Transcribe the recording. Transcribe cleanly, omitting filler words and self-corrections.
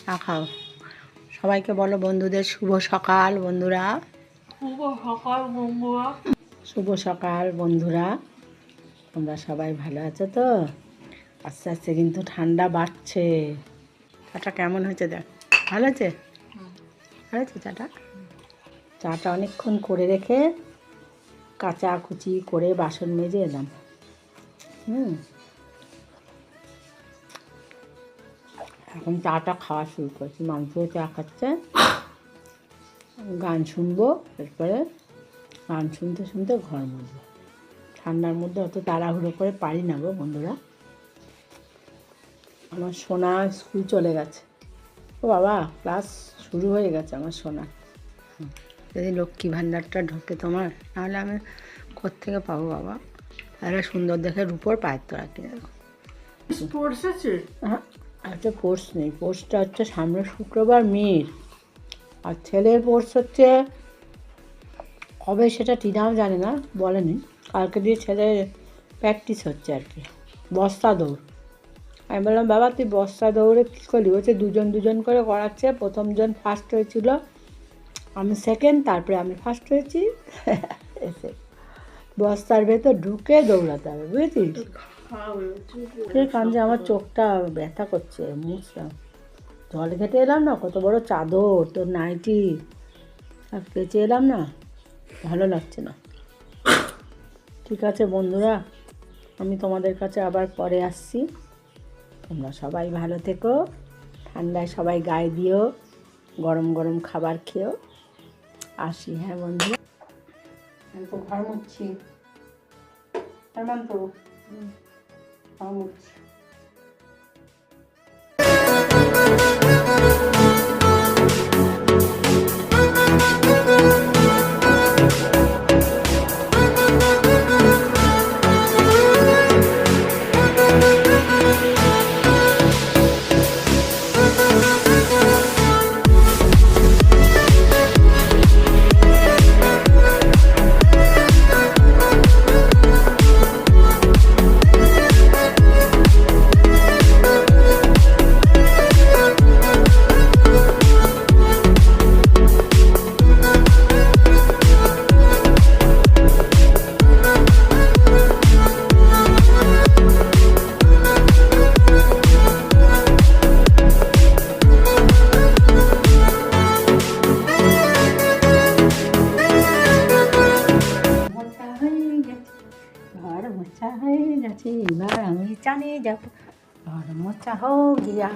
চা খাও। সবাইকে বলো বন্ধুদের শুভ সকাল বন্ধুরা। শুভ সকাল বন্ধুরা। শুভ সকাল বন্ধুরা। তোমরা সবাই ভালো আছো তো? আস্তে আস্তে কিন্তু ঠান্ডা বাড়ছে। চাটা কেমন হয়েছে দেখ? ভালো আছে? ভালো আছে চাটা? চাটা অনেকক্ষণ করে রেখে কাচাকুচি করে বাসন মেজে এলাম। এখন চাটা খাওয়া শুরু করছি। মাংস চা খাচ্ছে, গান শুনবো, এরপরে গান শুনতে শুনতে ঘর মুছবো। ঠান্ডার মধ্যে অত তাড়াহুড়ো করে পারি না গো বন্ধুরা। আমার সোনা স্কুল চলে গেছে। ও বাবা, ক্লাস শুরু হয়ে গেছে আমার সোনা। যদি লক্ষ্মী ভাণ্ডারটা ঢোকে তোমার, নাহলে আমি কোত্থেকে পাবো বাবা? আরে সুন্দর দেখে রূপোর পায়ের তোরা কিনে দেবো। স্পোর্টস আছে? হ্যাঁ, আচ্ছা পোস্ট নেই। পোস্টটা হচ্ছে সামনের শুক্রবার মেয়ের, আর ছেলের পোস্ট হচ্ছে কবে সেটা টিনাও জানে না, বলেনি। কালকে দিয়ে ছেলের প্র্যাকটিস হচ্ছে আর কি, বস্তা দৌড়। আমি বললাম বাবা তুই বস্তা দৌড়ে কী করলি? বলছে দুজন দুজন করে করাচ্ছে। প্রথমজন ফার্স্ট হয়েছিল, আমি সেকেন্ড, তারপরে আমি ফার্স্ট হয়েছি। এসে বস্তার ভেতর ঢুকে দৌড়াতে হবে, বুঝেছিস? ঠিক কারণে আমার চোখটা ব্যথা করছে, মুছলাম। জল ঘেটে এলাম না, কত বড় চাদর, তোর নাইটি আর কেচে এলাম না, ভালো লাগছে না। ঠিক আছে বন্ধুরা, আমি তোমাদের কাছে আবার পরে আসছি। তোমরা সবাই ভালো থেকো, ঠান্ডায় সবাই গায়ে দিও, গরম গরম খাবার খেও। আসি হ্যাঁ বন্ধুরা। আমি তো ঘর মুছছি, তো ঘর মুছছি। ঘর মোছা হয়ে গেছে, এবার আমি চালিয়ে যাবো। ঘর মোছা হোক গিয়া।